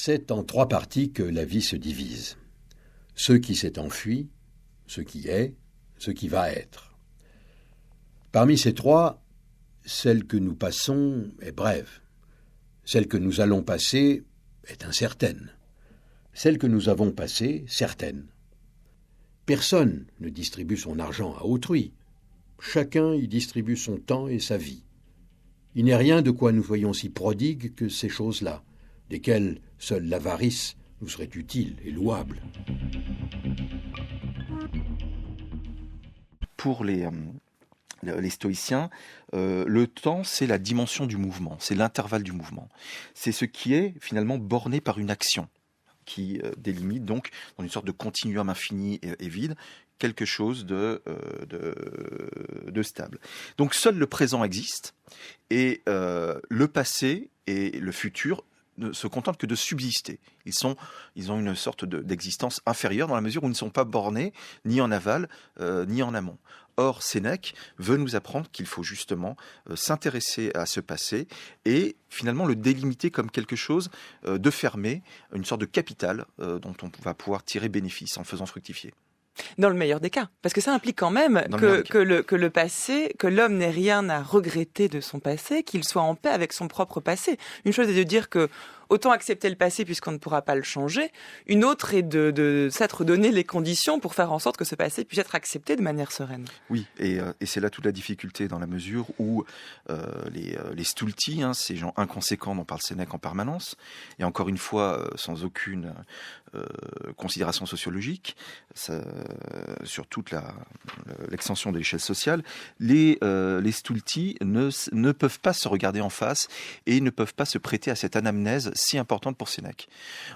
C'est en 3 parties que la vie se divise. Ce qui s'est enfui, ce qui est, ce qui va être. Parmi ces 3, celle que nous passons est brève. Celle que nous allons passer est incertaine. Celle que nous avons passée, certaine. Personne ne distribue son argent à autrui. Chacun y distribue son temps et sa vie. Il n'est rien de quoi nous soyons si prodigues que ces choses-là, desquelles seule l'avarice nous serait utile et louable. Pour les stoïciens, le temps, c'est la dimension du mouvement, c'est l'intervalle du mouvement. C'est ce qui est finalement borné par une action qui délimite donc, dans une sorte de continuum infini et vide, quelque chose de stable. Donc seul le présent existe, et le passé et le futur ne se contentent que de subsister. Ils ont une sorte d'existence inférieure dans la mesure où ils ne sont pas bornés ni en aval ni en amont. Or, Sénèque veut nous apprendre qu'il faut justement s'intéresser à ce passé et finalement le délimiter comme quelque chose de fermé, une sorte de capital dont on va pouvoir tirer bénéfice en faisant fructifier. Dans le meilleur des cas, parce que ça implique quand même que le passé, que l'homme n'ait rien à regretter de son passé, qu'il soit en paix avec son propre passé. Une chose est de dire que autant accepter le passé puisqu'on ne pourra pas le changer. Une autre est de s'être donné les conditions pour faire en sorte que ce passé puisse être accepté de manière sereine. Oui, et c'est là toute la difficulté dans la mesure où les stulti, ces gens inconséquents dont parle Sénèque en permanence, et encore une fois sans aucune considération sociologique, sur toute l'extension de l'échelle sociale, les stulti ne peuvent pas se regarder en face et ne peuvent pas se prêter à cette anamnèse si importante pour Sénèque.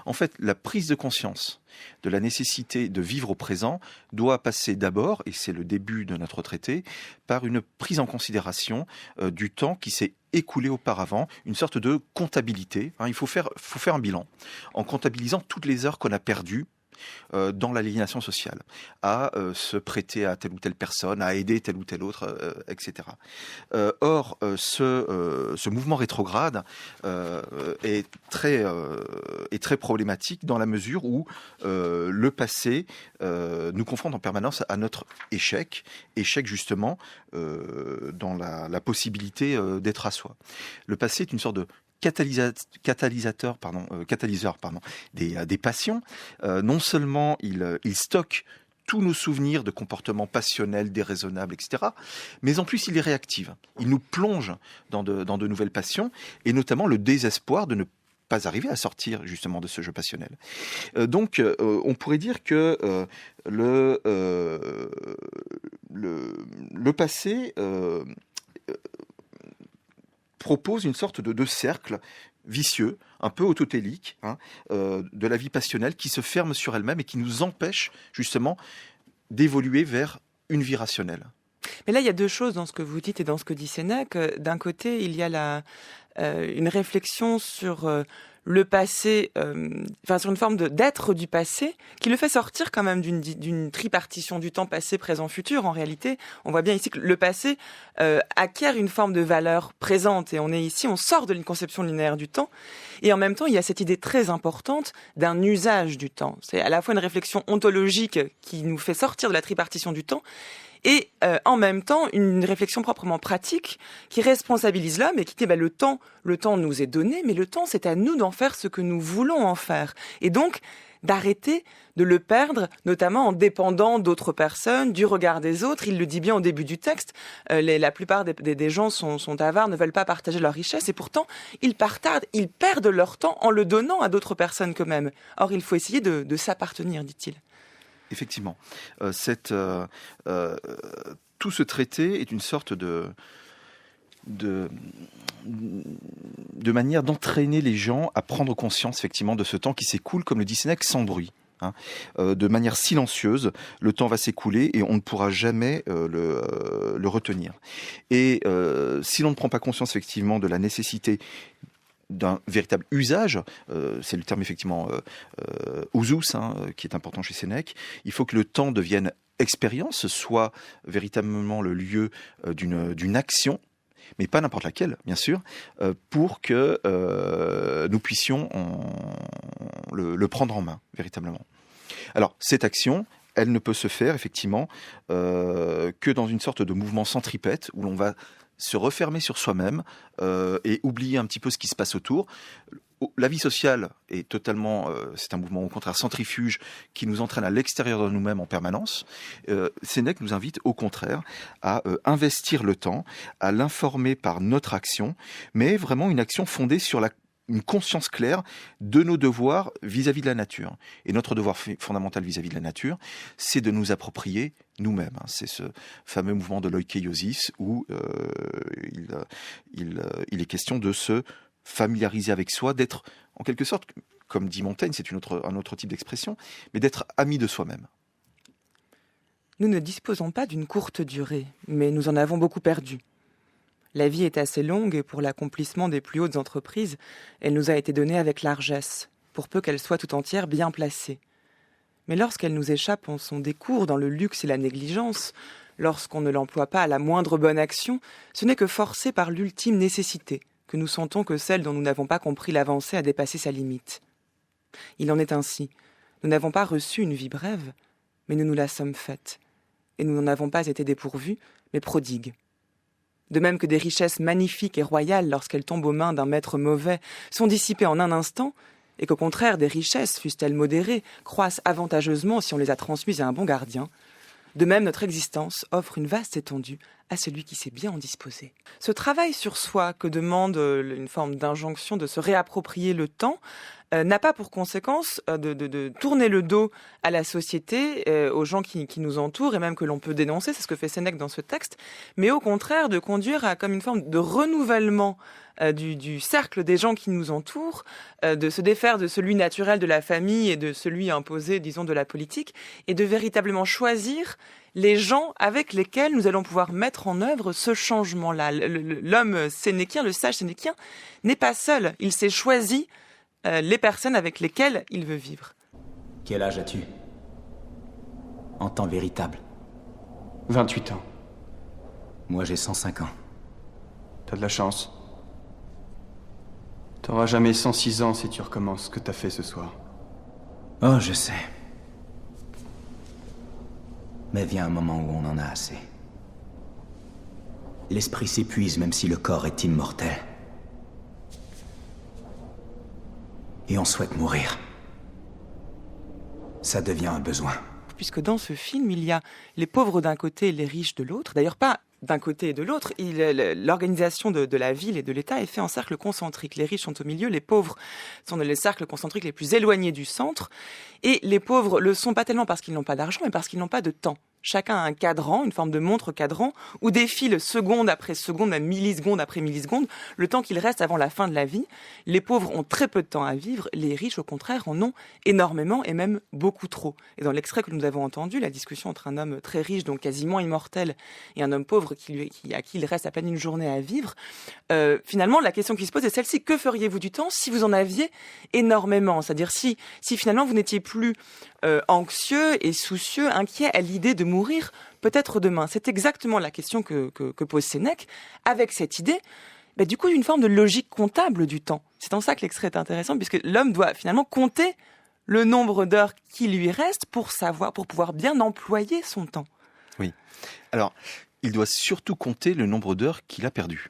En fait, la prise de conscience de la nécessité de vivre au présent doit passer d'abord, et c'est le début de notre traité, par une prise en considération du temps qui s'est écoulé auparavant, une sorte de comptabilité. Il faut faire un bilan en comptabilisant toutes les heures qu'on a perdues dans l'aliénation sociale, à se prêter à telle ou telle personne, à aider tel ou tel autre, etc. Or, ce mouvement rétrograde est très problématique dans la mesure où le passé nous confronte en permanence à notre échec justement dans la possibilité d'être à soi. Le passé est une sorte de catalyseur des passions. Non seulement il stocke tous nos souvenirs de comportements passionnels, déraisonnables, etc., mais en plus il les réactive. Il nous plonge dans de nouvelles passions, et notamment le désespoir de ne pas arriver à sortir justement de ce jeu passionnel. Donc on pourrait dire que le passé propose une sorte de cercle vicieux, un peu autotélique, de la vie passionnelle qui se ferme sur elle-même et qui nous empêche justement d'évoluer vers une vie rationnelle. Mais là, il y a 2 choses dans ce que vous dites et dans ce que dit Sénèque. D'un côté, il y a une réflexion sur le passé, sur une forme d'être du passé, qui le fait sortir quand même d'une tripartition du temps passé, présent, futur. En réalité, on voit bien ici que le passé acquiert une forme de valeur présente, et on sort de une conception linéaire du temps, et en même temps, il y a cette idée très importante d'un usage du temps. C'est à la fois une réflexion ontologique qui nous fait sortir de la tripartition du temps, et en même temps une réflexion proprement pratique qui responsabilise l'homme et qui dit le temps nous est donné, mais le temps c'est à nous d'en faire ce que nous voulons en faire, et donc d'arrêter de le perdre, notamment en dépendant d'autres personnes, du regard des autres. Il le dit bien au début du texte, la plupart des gens sont avares, ne veulent pas partager leur richesse, et pourtant ils perdent leur temps en le donnant à d'autres personnes qu'eux-mêmes. Or il faut essayer de s'appartenir, dit-il. Effectivement, tout ce traité est une sorte de manière d'entraîner les gens à prendre conscience effectivement de ce temps qui s'écoule, comme le dit Sénèque, sans bruit. De manière silencieuse, le temps va s'écouler et on ne pourra jamais le retenir. Et si l'on ne prend pas conscience effectivement de la nécessité d'un véritable usage, c'est le terme effectivement usus, qui est important chez Sénèque. Il faut que le temps devienne expérience, soit véritablement le lieu d'une action, mais pas n'importe laquelle, bien sûr, pour que nous puissions le prendre en main, véritablement. Alors, cette action, elle ne peut se faire, effectivement, que dans une sorte de mouvement centripète, où l'on va se refermer sur soi-même et oublier un petit peu ce qui se passe autour. La vie sociale est totalement, c'est un mouvement au contraire centrifuge qui nous entraîne à l'extérieur de nous-mêmes en permanence. Sénèque nous invite au contraire à investir le temps, à l'informer par notre action, mais vraiment une action fondée sur une conscience claire de nos devoirs vis-à-vis de la nature. Et notre devoir fondamental vis-à-vis de la nature, c'est de nous approprier nous-mêmes. C'est ce fameux mouvement de l'oikoiosis où il est question de se familiariser avec soi, d'être en quelque sorte, comme dit Montaigne, c'est un autre type d'expression, mais d'être ami de soi-même. Nous ne disposons pas d'une courte durée, mais nous en avons beaucoup perdu. La vie est assez longue et pour l'accomplissement des plus hautes entreprises, elle nous a été donnée avec largesse, pour peu qu'elle soit tout entière bien placée. Mais lorsqu'elle nous échappe en son décours dans le luxe et la négligence, lorsqu'on ne l'emploie pas à la moindre bonne action, ce n'est que forcé par l'ultime nécessité, que nous sentons que celle dont nous n'avons pas compris l'avancée a dépassé sa limite. Il en est ainsi. Nous n'avons pas reçu une vie brève, mais nous nous la sommes faite. Et nous n'en avons pas été dépourvus, mais prodigues. De même que des richesses magnifiques et royales, lorsqu'elles tombent aux mains d'un maître mauvais, sont dissipées en un instant, et qu'au contraire des richesses, fussent-elles modérées, croissent avantageusement si on les a transmises à un bon gardien, de même notre existence offre une vaste étendue à celui qui sait bien en disposer. Ce travail sur soi que demande une forme d'injonction de se réapproprier le temps n'a pas pour conséquence de tourner le dos à la société, aux gens qui nous entourent et même que l'on peut dénoncer, c'est ce que fait Sénèque dans ce texte, mais au contraire de conduire à comme une forme de renouvellement du cercle des gens qui nous entourent, de se défaire de celui naturel de la famille et de celui imposé, disons, de la politique, et de véritablement choisir les gens avec lesquels nous allons pouvoir mettre en œuvre ce changement-là. L'homme sénéquien, le sage sénéquien, n'est pas seul. Il s'est choisi les personnes avec lesquelles il veut vivre. Quel âge as-tu? En temps véritable? 28 ans. Moi, j'ai 105 ans. T'as de la chance. T'auras jamais 106 ans si tu recommences ce que t'as fait ce soir. Oh, je sais. Mais vient un moment où on en a assez. L'esprit s'épuise même si le corps est immortel. Et on souhaite mourir. Ça devient un besoin. Puisque dans ce film, il y a les pauvres d'un côté et les riches de l'autre. D'ailleurs, pas d'un côté et de l'autre. L'organisation de la ville et de l'État est faite en cercle concentrique. Les riches sont au milieu, les pauvres sont les cercles concentriques les plus éloignés du centre. Et les pauvres le sont pas tellement parce qu'ils n'ont pas d'argent, mais parce qu'ils n'ont pas de temps. Chacun a un cadran, une forme de montre cadran, où défile seconde après seconde, même milliseconde après milliseconde, le temps qu'il reste avant la fin de la vie. Les pauvres ont très peu de temps à vivre, les riches, au contraire, en ont énormément et même beaucoup trop. Et dans l'extrait que nous avons entendu, la discussion entre un homme très riche, donc quasiment immortel, et un homme pauvre à qui il reste à peine une journée à vivre, finalement, la question qui se pose est celle-ci: que feriez-vous du temps si vous en aviez énormément? C'est-à-dire si finalement vous n'étiez plus anxieux et soucieux, inquiet à l'idée de mourir peut-être demain. C'est exactement la question que pose Sénèque, avec cette idée, du coup, d'une forme de logique comptable du temps. C'est en ça que l'extrait est intéressant, puisque l'homme doit finalement compter le nombre d'heures qui lui reste pour pouvoir bien employer son temps. Oui. Alors, il doit surtout compter le nombre d'heures qu'il a perdues.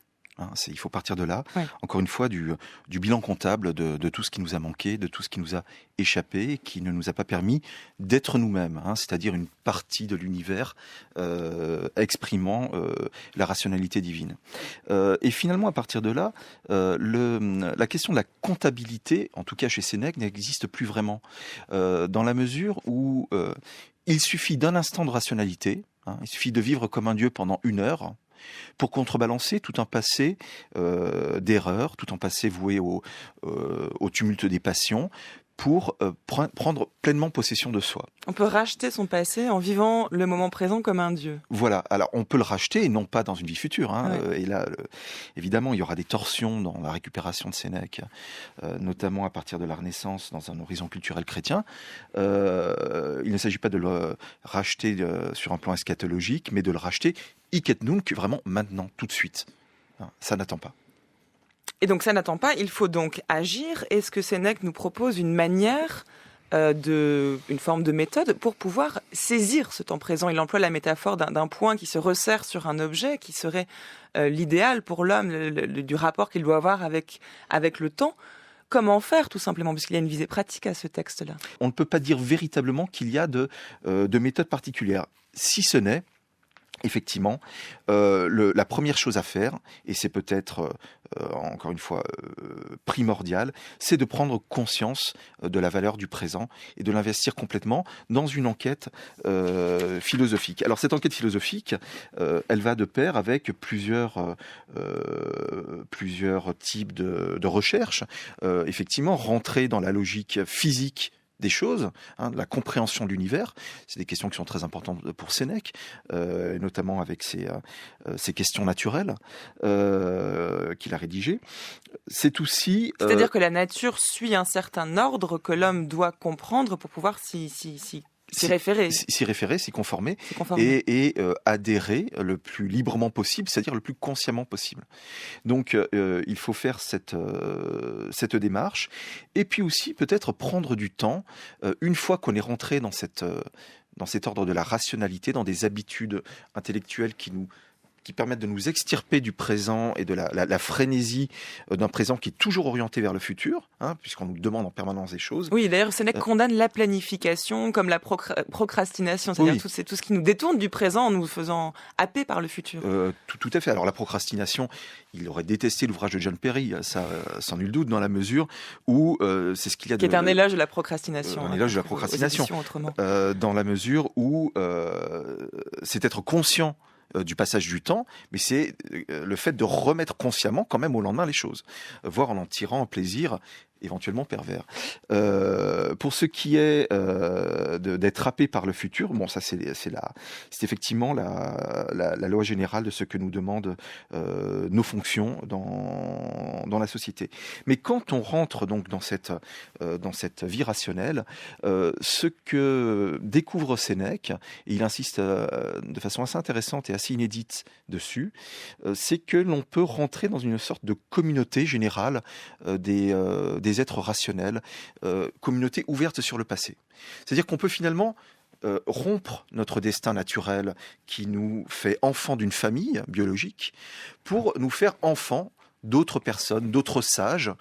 Il faut partir de là, ouais. Encore une fois, du bilan comptable de tout ce qui nous a manqué, de tout ce qui nous a échappé, qui ne nous a pas permis d'être nous-mêmes, c'est-à-dire une partie de l'univers exprimant la rationalité divine. Et finalement, à partir de là, la question de la comptabilité, en tout cas chez Sénèque, n'existe plus vraiment, dans la mesure où il suffit d'un instant de rationalité, il suffit de vivre comme un dieu pendant 1 heure, pour contrebalancer tout un passé d'erreurs, tout un passé voué au tumulte des passions, pour prendre pleinement possession de soi. On peut racheter son passé en vivant le moment présent comme un dieu. Voilà, alors on peut le racheter et non pas dans une vie future. Ouais. Et là, évidemment, il y aura des torsions dans la récupération de Sénèque, notamment à partir de la Renaissance, dans un horizon culturel chrétien. Il ne s'agit pas de le racheter sur un plan eschatologique, mais de le racheter hic et nunc, vraiment maintenant, tout de suite. Ça n'attend pas. Et donc ça n'attend pas, il faut donc agir. Est-ce que Sénèque nous propose une manière, une forme de méthode pour pouvoir saisir ce temps présent? Il emploie la métaphore d'un point qui se resserre sur un objet, qui serait l'idéal pour l'homme, du rapport qu'il doit avoir avec le temps. Comment faire, tout simplement, puisqu'il y a une visée pratique à ce texte-là? On ne peut pas dire véritablement qu'il y a de méthode particulière, si ce n'est effectivement, la première chose à faire, et c'est peut-être, encore une fois, primordial, c'est de prendre conscience de la valeur du présent et de l'investir complètement dans une enquête philosophique. Alors cette enquête philosophique, elle va de pair avec plusieurs types de recherches. Effectivement, rentrer dans la logique physique des choses, de la compréhension de l'univers. C'est des questions qui sont très importantes pour Sénèque, notamment avec ses questions naturelles qu'il a rédigées. C'est aussi... C'est-à-dire que la nature suit un certain ordre que l'homme doit comprendre pour pouvoir s'y référer. S'y référer, s'y conformer. Et adhérer le plus librement possible, c'est-à-dire le plus consciemment possible. Donc il faut faire cette démarche, et puis aussi peut-être prendre du temps, une fois qu'on est rentré dans cet ordre de la rationalité, dans des habitudes intellectuelles qui permettent de nous extirper du présent et de la frénésie d'un présent qui est toujours orienté vers le futur, puisqu'on nous demande en permanence des choses. Oui, d'ailleurs, Sénèque condamne la planification comme la procrastination, c'est-à-dire tout ce qui nous détourne du présent en nous faisant happer par le futur. Tout à fait. Alors la procrastination, il aurait détesté l'ouvrage de John Perry, ça sans nul doute, dans la mesure où c'est ce qu'il y a qui est un éloge de la procrastination. Un éloge de la procrastination. Dans la mesure où c'est être conscient du passage du temps, mais c'est le fait de remettre consciemment quand même au lendemain les choses, voire en tirant un plaisir éventuellement pervers. Pour ce qui est d'être happé par le futur, bon, ça c'est effectivement la loi générale de ce que nous demandent nos fonctions dans la société. Mais quand on rentre donc dans cette vie rationnelle, ce que découvre Sénèque, et il insiste de façon assez intéressante et assez inédite dessus, c'est que l'on peut rentrer dans une sorte de communauté générale des êtres rationnels, communauté ouverte sur le passé. C'est-à-dire qu'on peut finalement rompre notre destin naturel qui nous fait enfant d'une famille biologique pour nous faire enfant d'autres personnes, d'autres sages,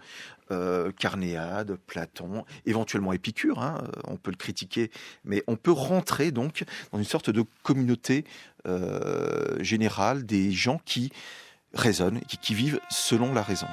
Carnéade, Platon, éventuellement Épicure, on peut le critiquer, mais on peut rentrer donc dans une sorte de communauté générale des gens qui raisonnent, qui vivent selon la raison.